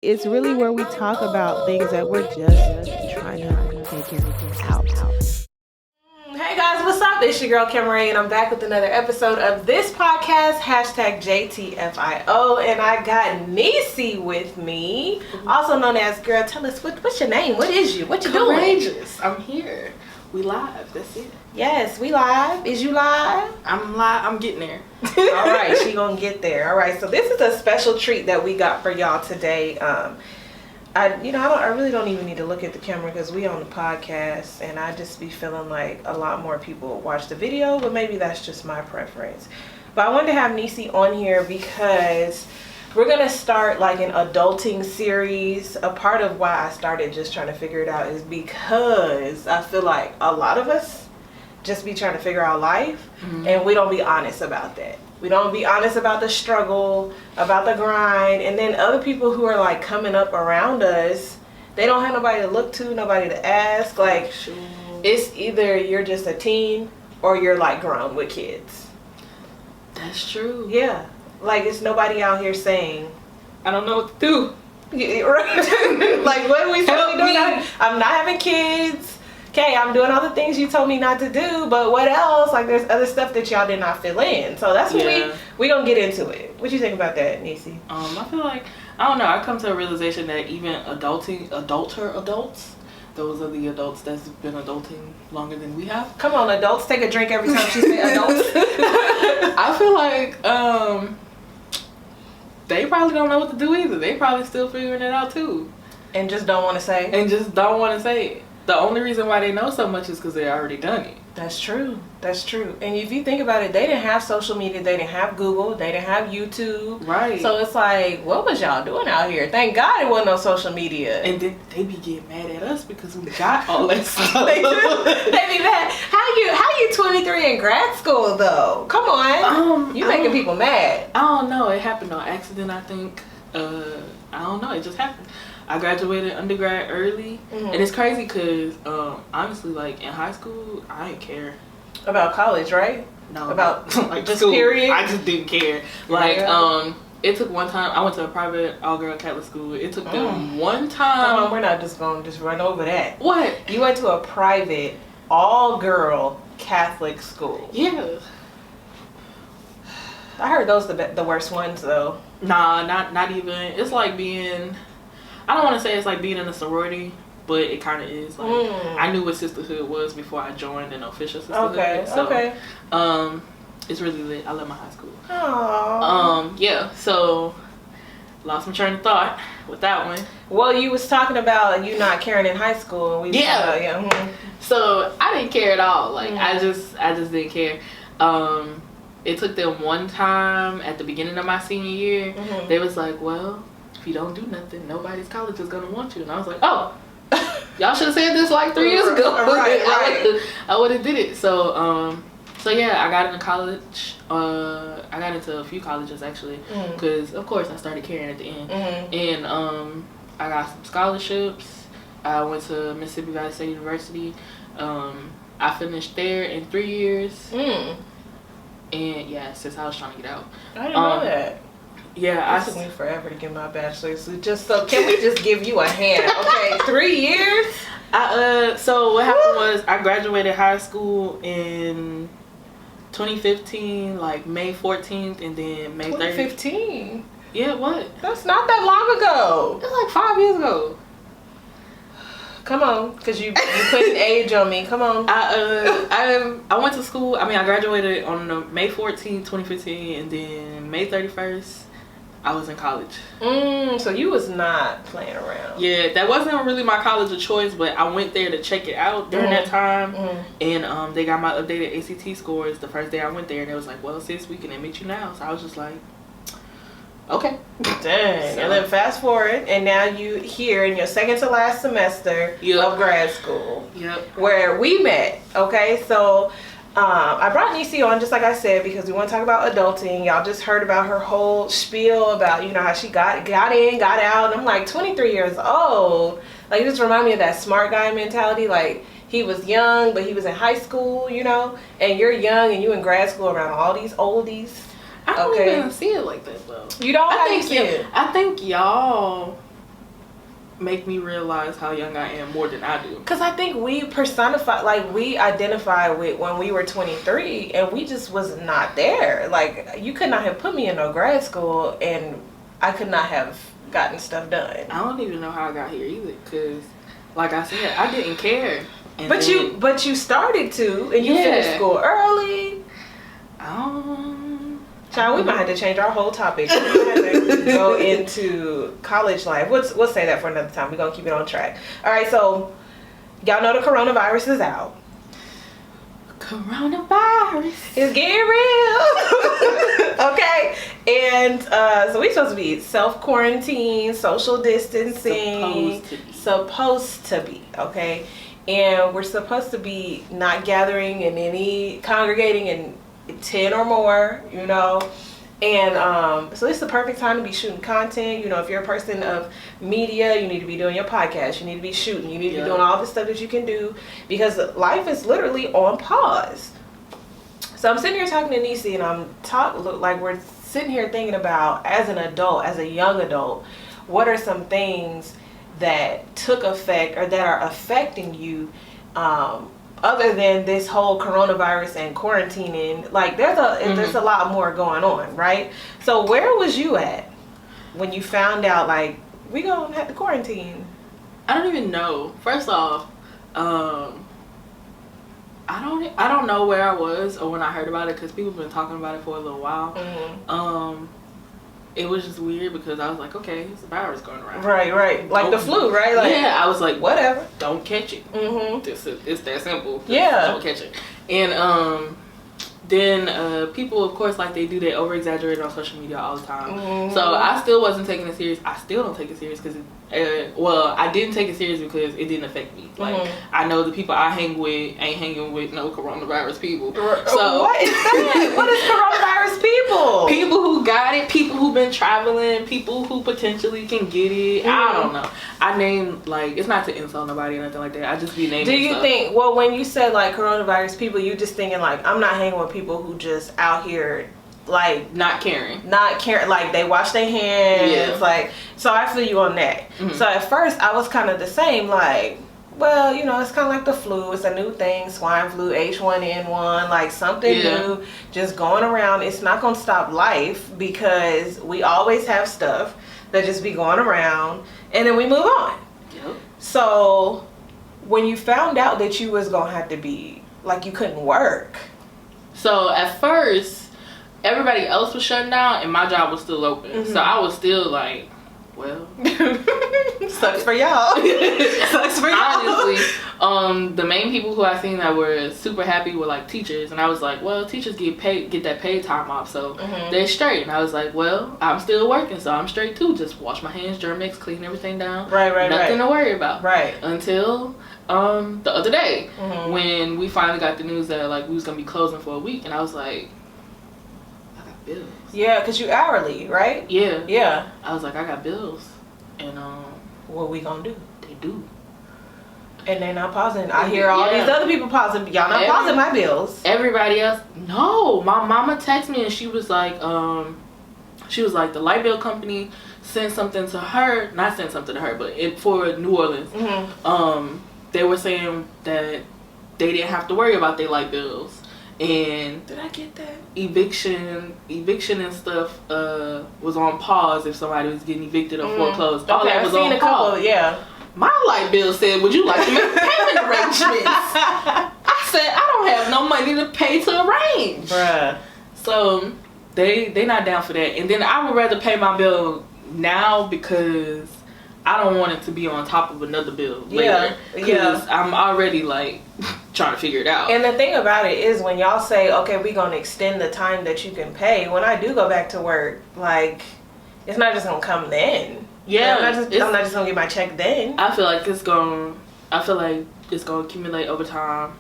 It's really where we talk about things that we're just trying to figure out. Hey guys, what's up? It's your girl Kim Ray, and I'm back with another episode of this podcast, hashtag JTFIO, and I got Niecy with me, also known as, girl, tell us, what's your name? What is you? What you doing? Couraygeous. I'm here. We live. That's it. Yes, we live. Is you live? I'm live. I'm getting there. All right, she gonna get there. All right, so this is a special treat that we got for y'all today. I really don't even need to look at the camera because we on the podcast, and I just be feeling like a lot more people watch the video, but maybe that's just my preference. But I wanted to have Niecy on here because we're gonna start like an adulting series. A part of why I started just trying to figure it out is because I feel like a lot of us just be trying to figure out life, and we don't be honest about that. We don't be honest about the struggle, about the grind, and then other people who are like coming up around us, they don't have nobody to look to, nobody to ask. Like, it's either you're just a teen or you're like grown with kids. That's true. Yeah, like it's nobody out here saying, I don't know what to do. Yeah, right? Like, what are we supposed to be doing? I'm not having kids. Okay, I'm doing all the things you told me not to do, but what else? Like, there's other stuff that y'all did not fill in. So that's what we gonna get into it. What you think about that, Niecy? I feel like, I don't know, I come to a realization that even adults, those are the adults that's been adulting longer than we have. Come on, adults, take a drink every time she say adults. I feel like they probably don't know what to do either. They probably still figuring it out too. And just don't want to say? And just don't want to say it. The only reason why they know so much is because they already done it. That's true. That's true. And if you think about it, they didn't have social media. They didn't have Google. They didn't have YouTube. Right. So it's like, what was y'all doing out here? Thank God it wasn't no social media. And then they be getting mad at us because we got all that stuff. They be mad. How you 23 in grad school though? Come on. You making people mad. I don't know. It happened on accident, I think. I don't know. It just happened. I graduated undergrad early, and it's crazy because honestly, like in high school, I didn't care about college, right? No, about like just school. Period. I just didn't care. Like it took one time. I went to a private all-girl Catholic school. It took them one time. We're not just gonna just run over that. What? You went to a private all-girl Catholic school? Yeah. I heard those the worst ones though. Nah, not even. It's like being. I don't want to say it's like being in a sorority, but it kind of is. Like I knew what sisterhood was before I joined an official sisterhood. Okay. So, okay. It's really lit. I love my high school. Aww. Yeah. So lost my train of thought with that one. Well, you was talking about you not caring in high school. And we So I didn't care at all. Like I just didn't care. It took them one time at the beginning of my senior year. They was like, well, if you don't do nothing, nobody's college is gonna want you. And I was like, oh, y'all should have said this like 3 years ago. Right. I would have did it. So yeah, I got into college. I got into a few colleges actually, because of course I started caring at the end. And I got some scholarships. I went to Mississippi Valley State University. I finished there in 3 years. And yeah, since I was trying to get out. I didn't know that. Yeah, it took me forever to get my bachelor's. So can we just give you a hand? Okay, 3 years. So what happened was I graduated high school in 2015, like May 14th, and then May 30th. 2015. Yeah, what? That's not that long ago. That's like 5 years ago. Come on, because you put an age on me. Come on. I went to school. I mean, I graduated on May 14th, 2015, and then May 31st, I was in college. So you was not playing around. Yeah, that wasn't really my college of choice, but I went there to check it out during that time. And they got my updated ACT scores the first day I went there, and it was like, well, sis, we can admit you now. So I was just like, okay. Dang. So, and then fast forward, and now you here in your second to last semester of grad school. Yep. Where we met. Okay, so I brought Niecy on, just like I said, because we want to talk about adulting. Y'all just heard about her whole spiel about, you know, how she got in, got out. And I'm like, 23 years old. Like, it just remind me of that smart guy mentality. Like, he was young, but he was in high school, you know, and you're young and you in grad school around all these oldies. I don't even see it like that though. You don't? How do you see it? I think y'all make me realize how young I am more than I do. Because I think we personify, like, we identify with when we were 23 and we just was not there. Like, you could not have put me in no grad school and I could not have gotten stuff done. I don't even know how I got here either, because like I said, I didn't care. And but you started to, and you finished school early. Child, we might have to change our whole topic. We might have to go into college life. We'll say that for another time. We're gonna keep it on track. All right, so y'all know the coronavirus is out. Coronavirus is getting real. Okay, and so we're supposed to be self-quarantine, social distancing, supposed to be, okay, and we're supposed to be not gathering in any, congregating in 10 or more, you know. And so this is the perfect time to be shooting content. You know, if you're a person of media, you need to be doing your podcast, you need to be shooting, you need to be doing all the stuff that you can do, because life is literally on pause. So I'm sitting here talking to Nisi, and we're sitting here thinking about, as an adult, as a young adult, what are some things that took effect or that are affecting you, other than this whole coronavirus and quarantining. Like, there's a lot more going on, right? So where was you at when you found out, like, we gonna have to quarantine? I don't even know. First off, I don't know where I was or when I heard about it, because people have been talking about it for a little while. It was just weird because I was like, okay, it's a virus going around. Right. Like the flu, right? Like, yeah, I was like, whatever. Don't catch it. It's that simple. Yeah. Don't catch it. And then people, of course, like, they do that over exaggerate on social media all the time. So I still wasn't taking it serious. I still don't take it serious because I didn't take it serious because it didn't affect me. Like, I know the people I hang with ain't hanging with no coronavirus people. So what is that? What is coronavirus people? People who got it, people who've been traveling, people who potentially can get it. I don't know. I name, like, it's not to insult nobody or nothing like that. I just be naming Do you stuff. think, well, when you said, like, coronavirus people, you just thinking, like, I'm not hanging with people who just out here, like, not caring, like, they wash their hands, like, so I feel you on that. So at first I was kind of the same, like, well, you know, it's kind of like the flu. It's a new thing, swine flu, H1N1, like, something new, just going around. It's not going to stop life, because we always have stuff that just be going around, and then we move on. So when you found out that you was going to have to be, like, you couldn't work. So at first, everybody else was shutting down, and my job was still open. So I was still like, well, sucks for y'all. Sucks for y'all. Honestly, the main people who I seen that were super happy were, like, teachers, and I was like, well, teachers get that paid time off, so they're straight. And I was like, well, I'm still working, so I'm straight too. Just wash my hands, Germ-X, clean everything down. Nothing to worry about. Until the other day, when we finally got the news that, like, we was gonna be closing for a week, and I was like, I got bills. Yeah, because you hourly, right? Yeah. I was like, I got bills. And what we gonna do? They do. And they're not pausing. I hear all these other people pausing. Y'all not pausing my bills. Everybody else, no. My mama texted me, and she was like, the light bill company sent something to her. Not sent something to her, but for New Orleans. They were saying that they didn't have to worry about their light bills. And did I get that? Eviction and stuff was on pause if somebody was getting evicted or foreclosed. All that was on pause. My light bill said, would you like to make payment arrangements? I said, I don't have no money to pay to arrange. Bruh. So they not down for that. And then I would rather pay my bill now, because I don't want it to be on top of another bill later. Because I'm already, like, trying to figure it out. And the thing about it is, when y'all say, okay, we're going to extend the time that you can pay, when I do go back to work, like, it's not just going to come then. I'm not just going to get my check then. I feel like it's going to accumulate over time.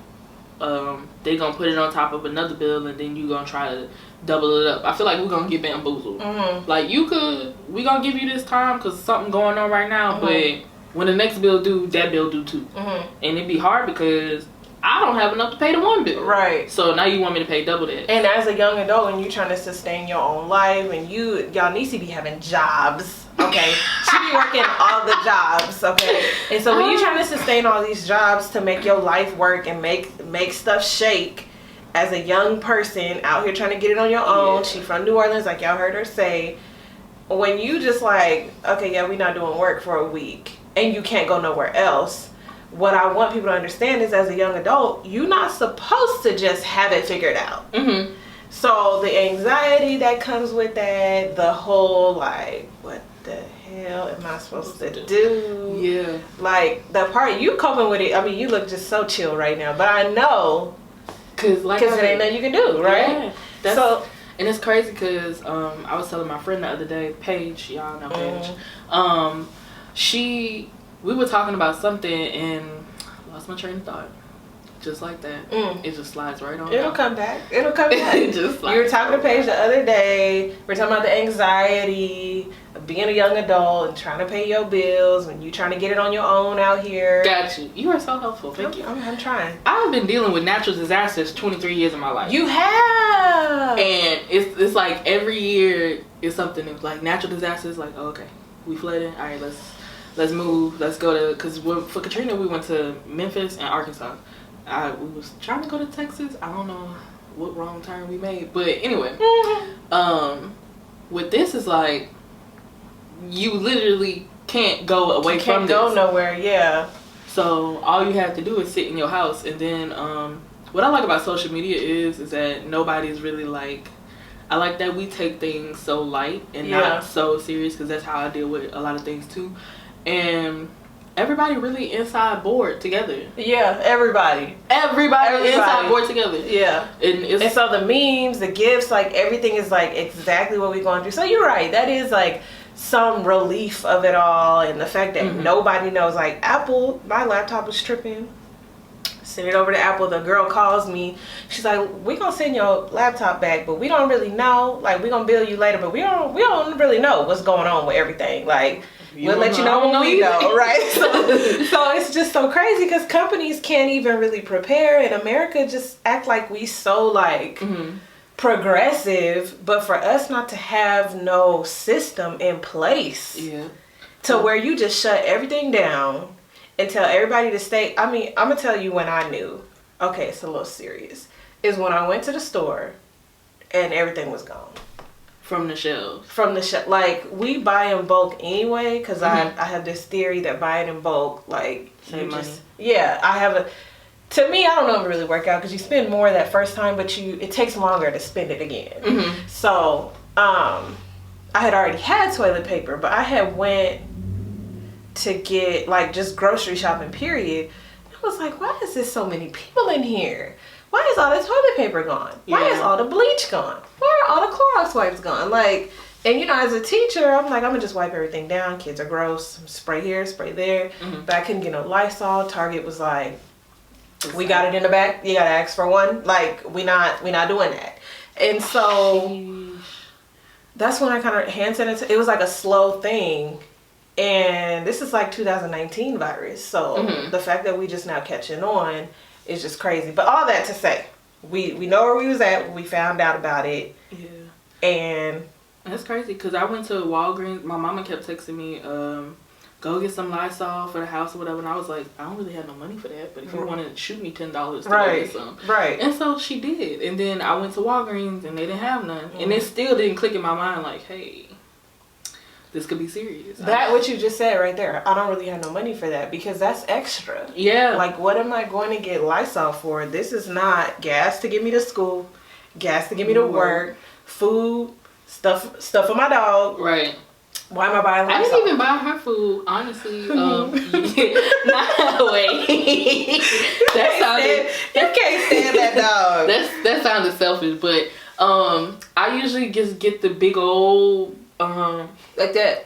They going to put it on top of another bill, and then you going to try to double it up. I feel like we're going to get bamboozled. Like, we going to give you this time because something going on right now, but when the next bill due, that bill due too. And it'd be hard because I don't have enough to pay the one bill. Right. So now you want me to pay double that. And as a young adult, and you trying to sustain your own life, and y'all need to be having jobs. Okay, she be working all the jobs. Okay, and so when you're trying to sustain all these jobs to make your life work and make stuff shake, as a young person out here trying to get it on your own, she from New Orleans, like y'all heard her say. When you just like, okay, yeah, we not doing work for a week, and you can't go nowhere else. What I want people to understand is, as a young adult, you're not supposed to just have it figured out. Mm-hmm. So the anxiety that comes with that, the whole like, what the hell am I supposed to do? Yeah. Like the part you coping with it. I mean, you look just so chill right now, but I know because it ain't nothing you can do, right? Yeah, so. And it's crazy because I was telling my friend the other day, Paige, y'all know Paige. We were talking about something and lost my train of thought. Just like that. It just slides right on. It'll come back. It'll come back. It just you were talking to Paige the other day. We're talking about the anxiety of being a young adult and trying to pay your bills when you're trying to get it on your own out here. Got you. You are so helpful. Thank you. I'm trying. I've been dealing with natural disasters 23 years of my life. You have. And it's like every year is something new. Like natural disasters, like, oh, okay, we flooded. All right, let's move. Let's go to, because for Katrina, we went to Memphis and Arkansas. We was trying to go to Texas. I don't know what wrong turn we made, but anyway, with this is like you literally can't go away from this. Can't go nowhere. Yeah. So all you have to do is sit in your house, and then what I like about social media is that nobody's really like. I like that we take things so light and not so serious, because that's how I deal with a lot of things too, and. Everybody really inside board together. Yeah, everybody inside board together. Yeah. And so the memes, the gifts, like everything is like exactly what we're going through. So you're right. That is like some relief of it all. And the fact that nobody knows, like Apple, my laptop was tripping. Send it over to Apple. The girl calls me. She's like, we're going to send your laptop back, but we don't really know. Like, we're going to bill you later, but we don't really know what's going on with everything. Like, we'll let you know when we know, right? So it's just so crazy because companies can't even really prepare, and America just act like we so like progressive, but for us not to have no system in place to where you just shut everything down and tell everybody to stay. I mean, I'm gonna tell you when I knew, okay, it's a little serious, is when I went to the store and everything was gone. From the shelves. Like, we buy in bulk anyway, because I have this theory that buying in bulk, like, save money. To me, I don't know if it really work out, because you spend more that first time, but it takes longer to spend it again. So, I had already had toilet paper, but I had went to get, like, just grocery shopping, period. I was like, why is there so many people in here? Why is all the toilet paper gone? Why is all the bleach gone? Why are all the Clorox wipes gone? Like, and you know, as a teacher, I'm like, I'm gonna just wipe everything down. Kids are gross. Spray here, spray there. But I couldn't get no Lysol. Target was like, we got it in the back. You gotta ask for one. Like, we not doing that. And so that's when I kind of hand sanitizer. It was like a slow thing. And this is like 2019 virus. So the fact that we just now catching on. It's just crazy. But all that to say, we know where we was at when we found out about it. Yeah. And that's crazy, because I went to Walgreens. My mama kept texting me, go get some Lysol for the house or whatever. And I was like, I don't really have no money for that. But if you want to shoot me $10 to go get some. Right. And so she did. And then I went to Walgreens and they didn't have none. And it still didn't click in my mind like, hey, this could be serious. That what you just said right there. I don't really have no money for that, because that's extra. Yeah. Like, what am I going to get Lysol for? This is not gas to get me to school, gas to get me to work, food, stuff for my dog. Right. Why am I buying Lysol? I didn't even buy her food, honestly. Wait. You can't stand that dog. That sounded selfish, but I usually just get the big old like that.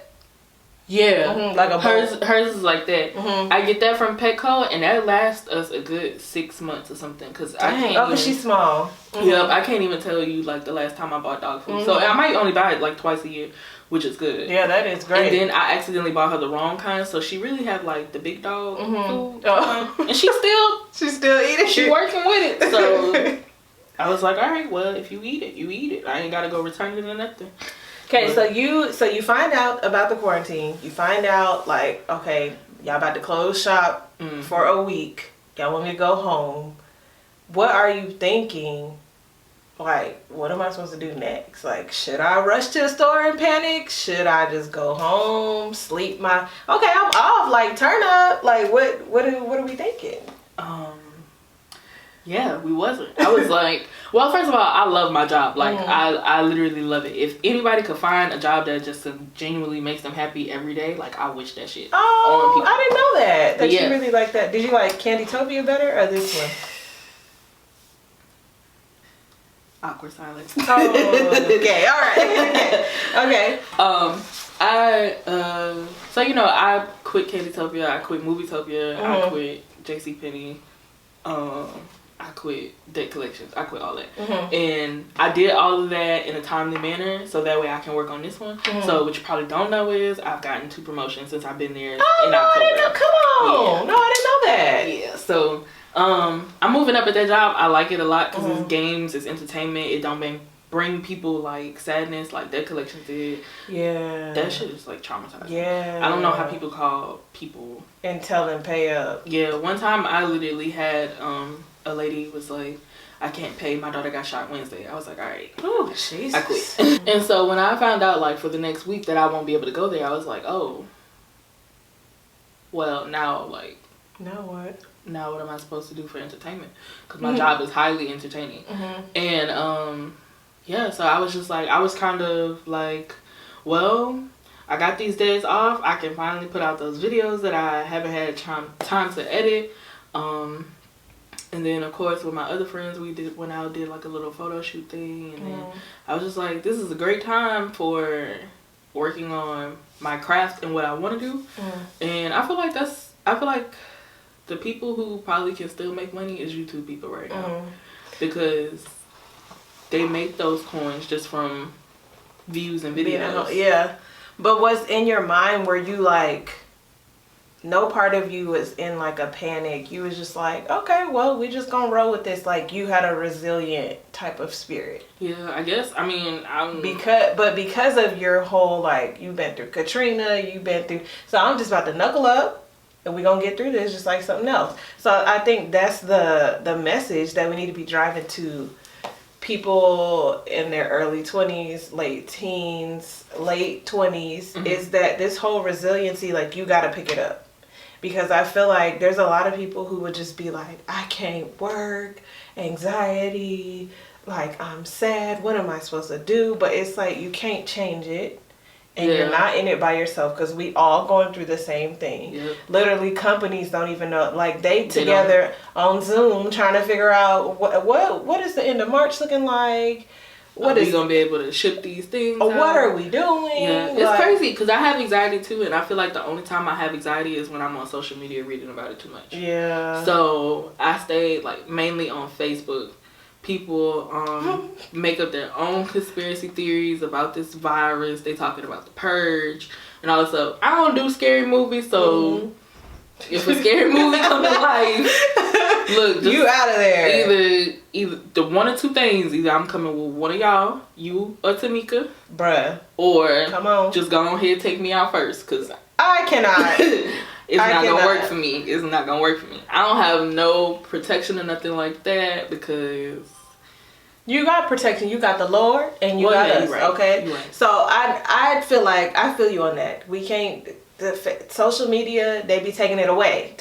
Yeah, like a hers is like that. I get that from Petco, and that lasts us a good 6 months or something. Cause I can't. Oh, cause she's small. Yep, I can't even tell you like the last time I bought dog food. So I might only buy it like twice a year, which is good. Yeah, that is great. And then I accidentally bought her the wrong kind, so she really had like the big dog food, and she's still eating. She working with it. So I was like, all right, well, if you eat it, you eat it. I ain't gotta go return it or nothing. Okay, so you find out about the quarantine. You find out like, okay, y'all about to close shop for a week. Y'all want me to go home. What are you thinking? Like, what am I supposed to do next? Like, should I rush to the store and panic? Should I just go home, sleep my... Okay, I'm off. Like, turn up. Like, what are we thinking? Yeah, we wasn't. I was like, well, first of all, I love my job. Like, I literally love it. If anybody could find a job that just genuinely makes them happy every day, like, I wish that shit. Oh, I didn't know that. That you really like that. Did you like Candytopia better or this one? Awkward silence. Oh, okay, all right. Okay. So, you know, I quit Candytopia, I quit Movietopia, I quit JCPenney, I quit Debt Collections, I quit all that. And I did all of that in a timely manner so that way I can work on this one. So what you probably don't know is I've gotten 2 promotions since I've been there in October. I didn't know. Come on. Yeah. No, I didn't know that. Yeah, so I'm moving up at that job. I like it a lot because it's games, it's entertainment. It don't bring people like sadness like Debt Collections did. Yeah. That shit is like traumatizing. Yeah. I don't know how people call people and tell them pay up. Yeah, one time I literally had a lady was like, I can't pay, my daughter got shot Wednesday. I was like, all right. Oh, Jesus. I quit. And so when I found out like for the next week that I won't be able to go there, I was like, oh, well, now like, now what? Now what am I supposed to do for entertainment? Because my job is highly entertaining. And yeah, so I was just like, I was kind of like, well, I got these days off. I can finally put out those videos that I haven't had time to edit. And then of course with my other friends, we went out, did like a little photo shoot thing. And then I was just like, this is a great time for working on my craft and what I want to do. And I feel like the people who probably can still make money is YouTube people right now. Because they make those coins just from views and videos. Yeah. But what's in your mind, were you like, no part of you was in like a panic? You was just like, okay, well, we just gonna roll with this. Like, you had a resilient type of spirit. Yeah, I guess. I mean, because of your whole, like, you've been through Katrina, so I'm just about to knuckle up. And we're going to get through this just like something else. So I think that's the message that we need to be driving to people in their early 20s, late teens, late 20s, is that this whole resiliency, like, you got to pick it up. Because I feel like there's a lot of people who would just be like, I can't work, anxiety, like, I'm sad, what am I supposed to do? But it's like, you can't change it. And you're not in it by yourself, because we all going through the same thing. Literally, companies don't even know. Like, they together on Zoom trying to figure out what is the end of March looking like. What is gonna be able to ship these things? What are we doing? Yeah, it's crazy because I have anxiety too, and I feel like the only time I have anxiety is when I'm on social media reading about it too much. Yeah. So I stayed like mainly on Facebook. People make up their own conspiracy theories about this virus. They talking about the purge and all this stuff. I don't do scary movies, so if a scary movie comes to life, look, you out of there. Either the one or 2 things. Either I'm coming with one of y'all, you or Tamika, bruh, or come on, just go ahead and take me out first, cause I cannot. It's not gonna work for me. It's not gonna work for me. I don't have no protection or nothing like that because you got protection. You got the Lord and you got us. Right. Okay. Right. So I feel you on that. We can't. Social media, they be taking it away.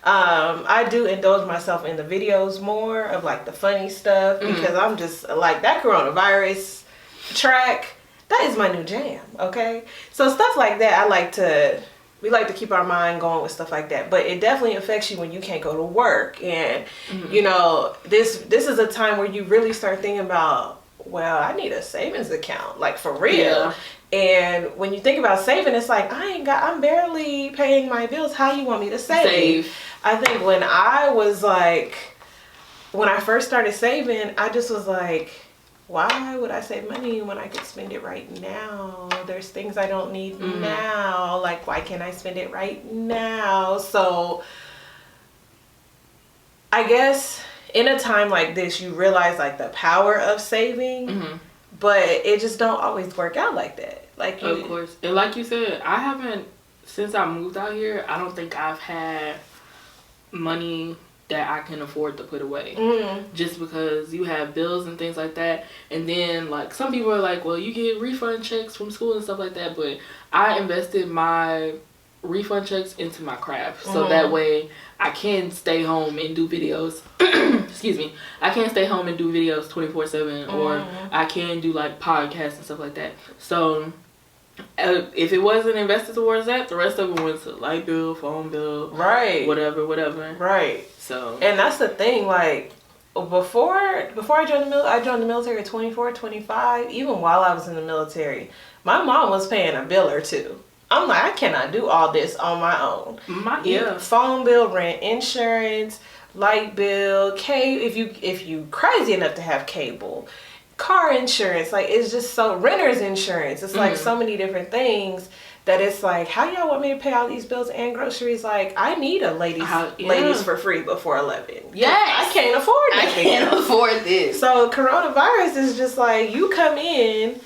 I do indulge myself in the videos more of like the funny stuff because I'm just like that coronavirus track. That is my new jam. Okay. So stuff like that, we like to keep our mind going with stuff like that, but it definitely affects you when you can't go to work. And you know, this is a time where you really start thinking about, well, I need a savings account, like for real. Yeah. And when you think about saving, it's like, I'm barely paying my bills. How you want me to save? I think when I first started saving, I just was like, why would I save money when I could spend it right now? There's things I don't need now. Like, why can't I spend it right now? So I guess in a time like this, you realize like the power of saving. but it just don't always work out like that. Like, of course. And like you said, I haven't, since I moved out here, I don't think I've had money that I can afford to put away. Just because you have bills and things like that. And then, like, some people are like, well, you get refund checks from school and stuff like that. But I invested my refund checks into my craft. So that way I can stay home and do videos. Excuse me. I can stay home and do videos 24/7. Or I can do, like, podcasts and stuff like that. So if it wasn't invested towards that, the rest of it went to light bill, phone bill, right, whatever. Right. So, and that's the thing, like, before I joined the military at 24, 25. Even while I was in the military, my mom was paying a bill or two. I'm like, I cannot do all this on my own. Phone bill, rent, insurance, light bill, if you crazy enough to have cable, car insurance, like, it's just so, renter's insurance, it's like so many different things that it's like, how y'all want me to pay all these bills and groceries? Like, I need a ladies for free before 11. Yes, I can't afford that. I can't afford this. So coronavirus is just like, you come in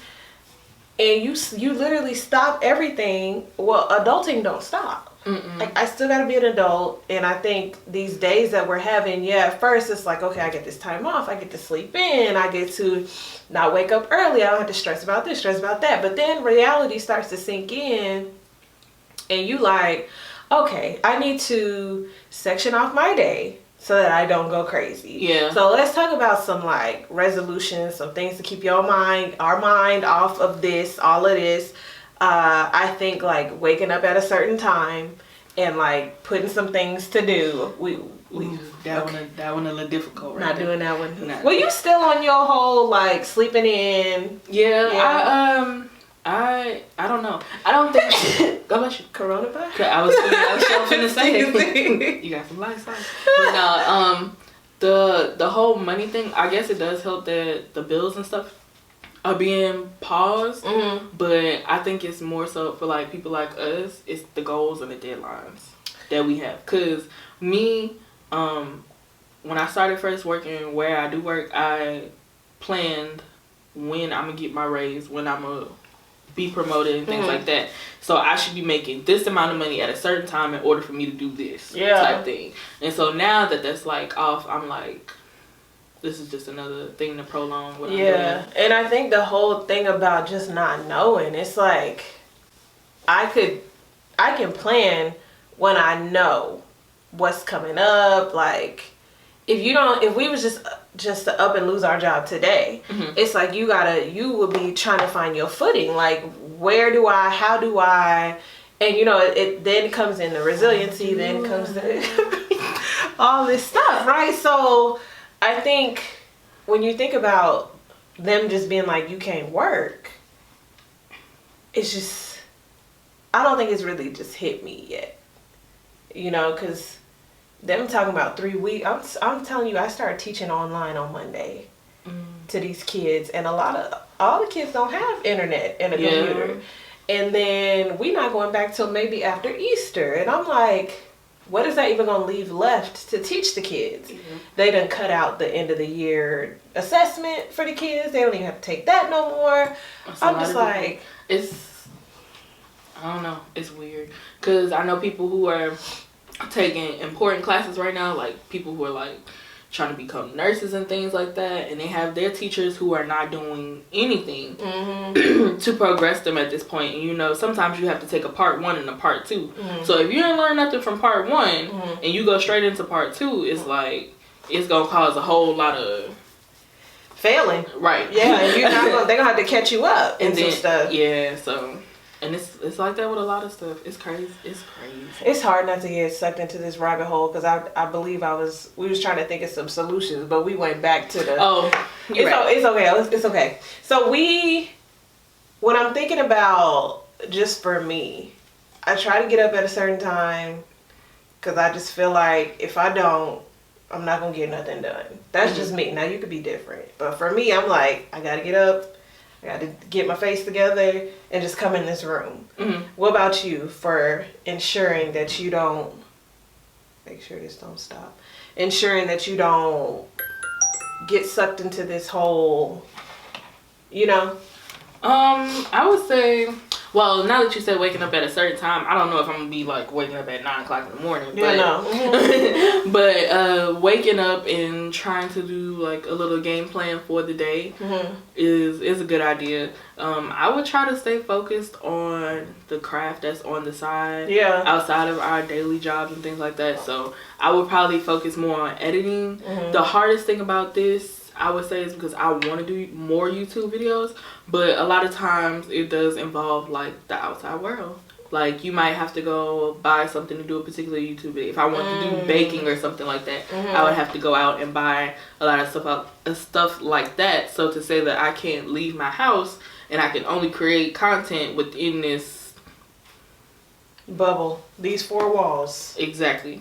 and you literally stop everything. Well, adulting don't stop. Like, I still gotta be an adult, and I think these days that we're having, at first it's like, okay, I get this time off, I get to sleep in, I get to not wake up early, I don't have to stress about this, stress about that. But then reality starts to sink in, and you like, okay, I need to section off my day so that I don't go crazy. Yeah. So let's talk about some, like, resolutions, some things to keep our mind off of this, all of this. I think, like, waking up at a certain time and, like, putting some things to do. That one a little difficult. Not doing that one. Well, you still on your whole, like, sleeping in? Yeah. I don't know. I don't think. God bless you. Coronavirus. I was finna say. You got some lights on. But no. The whole money thing. I guess it does help that the bills and stuff are being paused, but I think it's more so for, like, people like us, it's the goals and the deadlines that we have. Cause me, when I started first working where I do work, I planned when I'm gonna get my raise, when I'm gonna be promoted and things like that. So I should be making this amount of money at a certain time in order for me to do this type thing. And so now that that's, like, off, I'm like, this is just another thing to prolong what I'm doing. And I think the whole thing about just not knowing, it's like, I can plan when I know what's coming up. Like, if we was just to up and lose our job today, it's like, you would be trying to find your footing. Like, how do I, and it then comes in the resiliency, then comes the all this stuff, right? So I think when you think about them just being like, you can't work, it's just, I don't think it's really just hit me yet. Because them talking about 3 weeks, I'm telling you, I started teaching online on Monday to these kids, and all the kids don't have internet and a computer. And then we not going back till maybe after Easter. And I'm like, what is that even going to leave left to teach the kids? They done cut out the end of the year assessment for the kids. They don't even have to take that no more. I'm just like, I don't know. It's weird. Because I know people who are taking important classes right now, like people who are, like, trying to become nurses and things like that, and they have their teachers who are not doing anything to progress them at this point. And sometimes you have to take a part 1 and a part 2. So if you didn't learn nothing from part 1 and you go straight into part 2, it's like, it's gonna cause a whole lot of failing, right? Yeah, and they're gonna have to catch you up and some stuff. Yeah, so. And it's like that with a lot of stuff. It's crazy. It's hard not to get sucked into this rabbit hole, because I believe we was trying to think of some solutions, but we went back to the. It's okay. So when I'm thinking about, just for me, I try to get up at a certain time, because I just feel like if I don't, I'm not gonna get nothing done. That's just me. Now you could be different, but for me, I'm like, I gotta get up. I got to get my face together and just come in this room. What about you for ensuring that you don't, make sure this don't stop, ensuring that you don't get sucked into this whole, You know? I would say, well, now that you said waking up at a certain time, I don't know if I'm gonna be like waking up at 9 o'clock in the morning. Yeah, no. But waking up and trying to do like a little game plan for the day is a good idea. I would try to stay focused on the craft that's on the side, outside of our daily jobs and things like that. So I would probably focus more on editing. The hardest thing about this, I would say, is because I want to do more YouTube videos, but a lot of times it does involve like the outside world. Like you might have to go buy something to do a particular YouTube video. If I want to do baking or something like that, I would have to go out and buy a lot of stuff like that. So to say that I can't leave my house and I can only create content within this bubble, these 4 walls. Exactly.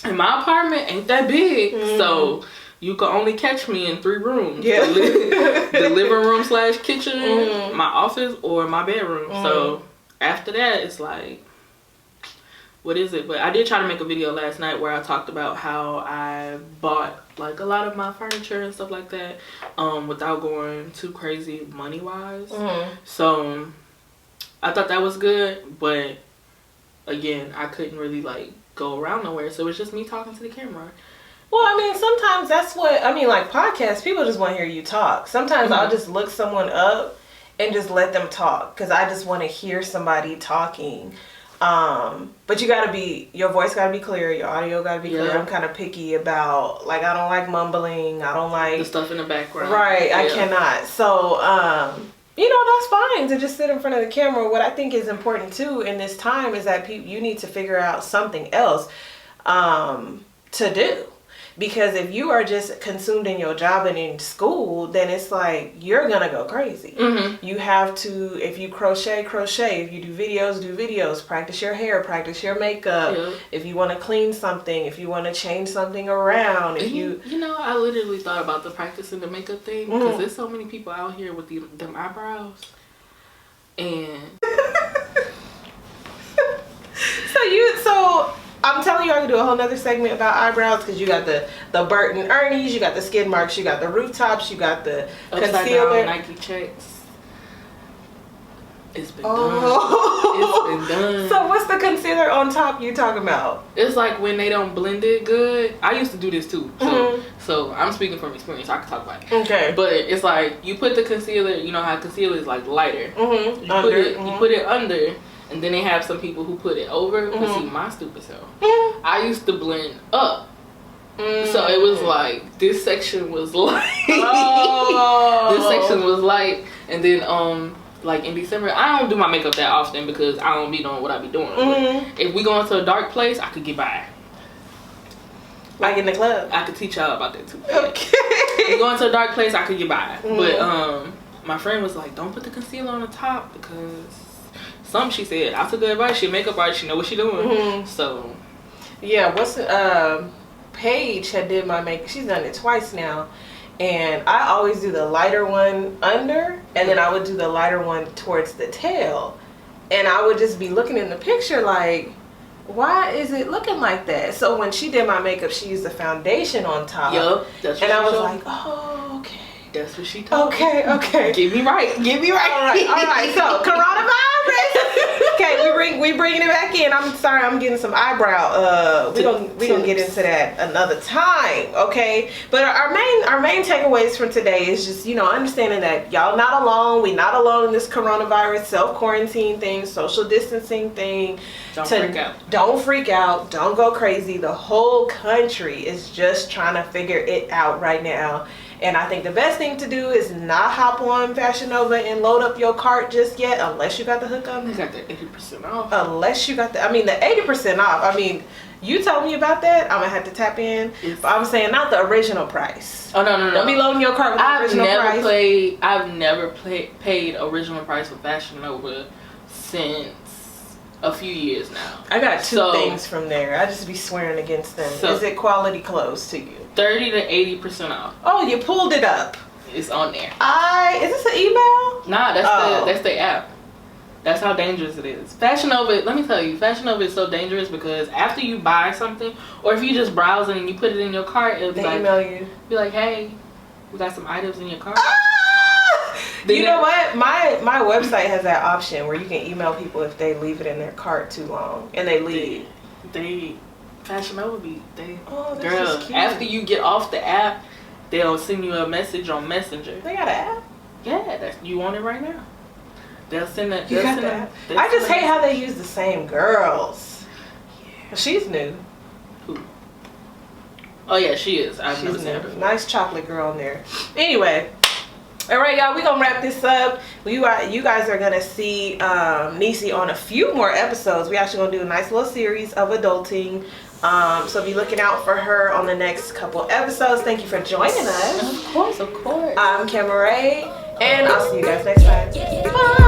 And my apartment ain't that big, so you can only catch me in 3 rooms. Yeah. The living room / kitchen, my office, or my bedroom. So after that, it's like, what is it? But I did try to make a video last night where I talked about how I bought like a lot of my furniture and stuff like that without going too crazy money-wise. So I thought that was good, but again, I couldn't really like go around nowhere. So it's just me talking to the camera. Well, I mean, sometimes that's what, I mean, like podcasts, people just want to hear you talk. Sometimes I'll just look someone up and just let them talk because I just want to hear somebody talking. But you got to be, your voice got to be clear, your audio got to be clear. I'm kind of picky about, like, I don't like mumbling. I don't like the stuff in the background. Right, I cannot. So, you know, that's fine to just sit in front of the camera. What I think is important too in this time is that you need to figure out something else to do. Because if you are just consumed in your job and in school, then it's like you're gonna go crazy. You have to, if you crochet, crochet. If you do videos. Practice your hair, practice your makeup. If you want to clean something, if you want to change something around, if you know, I literally thought about the practicing the makeup thing because there's so many people out here with them eyebrows, and so I'm telling you, I can do a whole nother segment about eyebrows because you got the Burton Ernie's, you got the skid marks, you got the rooftops, you got the concealer. Down Nike checks. It's been done. It's been done. So what's the concealer on top you talking about? It's like when they don't blend it good. I used to do this too. So I'm speaking from experience. I can talk about it. Okay. But it's like you put the concealer, you know how concealer is like lighter. You put it under. And then they have some people who put it over. But see, my stupid self, I used to blend up. So it was like, this section was light. This section was light. And then, like in December, I don't do my makeup that often because I don't be doing what I be doing. But if we go into a dark place, I could get by. Like in the club? I could teach y'all about that too. Okay. If we go into a dark place, I could get by. But my friend was like, don't put the concealer on the top because... she said, I took good advice. She a makeup artist. She know what she doing. So, yeah. Paige had did my makeup. She's done it twice now, and I always do the lighter one under, and then I would do the lighter one towards the tail, and I would just be looking in the picture like, why is it looking like that? So when she did my makeup, she used the foundation on top. And I was like, oh, okay. That's what she told me. Okay. Get me right. All right. So coronavirus. Okay, we bringing it back in. I'm sorry, I'm getting some eyebrow. We gonna get into that another time. Okay. But our main takeaways from today is just, you know, understanding that y'all not alone. We not alone in this coronavirus self-quarantine thing, social distancing thing. Don't freak out. Don't freak out. Don't go crazy. The whole country is just trying to figure it out right now. And I think the best thing to do is not hop on Fashion Nova and load up your cart just yet, unless you got the hookup. You got the 80% off. Unless you got the 80% off. I mean, you told me about that. I'm gonna have to tap in. But I'm saying not the original price. Oh no. Don't be loading your cart with the original price. I've never paid original price for Fashion Nova since a few years now. I got two things from there. I just be swearing against them. Is it quality clothes to you? 30 to 80% off. Oh, you pulled it up. It's on there. Is this an email? Nah, that's the app. That's how dangerous it is. Fashion Nova, let me tell you, Fashion Nova is so dangerous because after you buy something, or if you just browsing and you put it in your cart, it'll be like, email you. Be like, hey, we got some items in your cart. You know what? My website has that option where you can email people if they leave it in their cart too long and they leave. They Fashion Nova be Oh, that's girl. just cute. After you get off the app, they'll send you a message on Messenger. They got an app? Yeah, you want it right now. They'll send that. You got that? I just hate how they use the same girls. Yeah. She's new. Who? Oh yeah, she is. She's new. Nice chocolate girl in there. Anyway. All right, y'all, we're going to wrap this up. You guys are going to see Niecy on a few more episodes. We're actually going to do a nice little series of adulting. So be looking out for her on the next couple episodes. Thank you for joining us. Of course, of course. I'm Cameron, and I'll see you guys next time. Bye.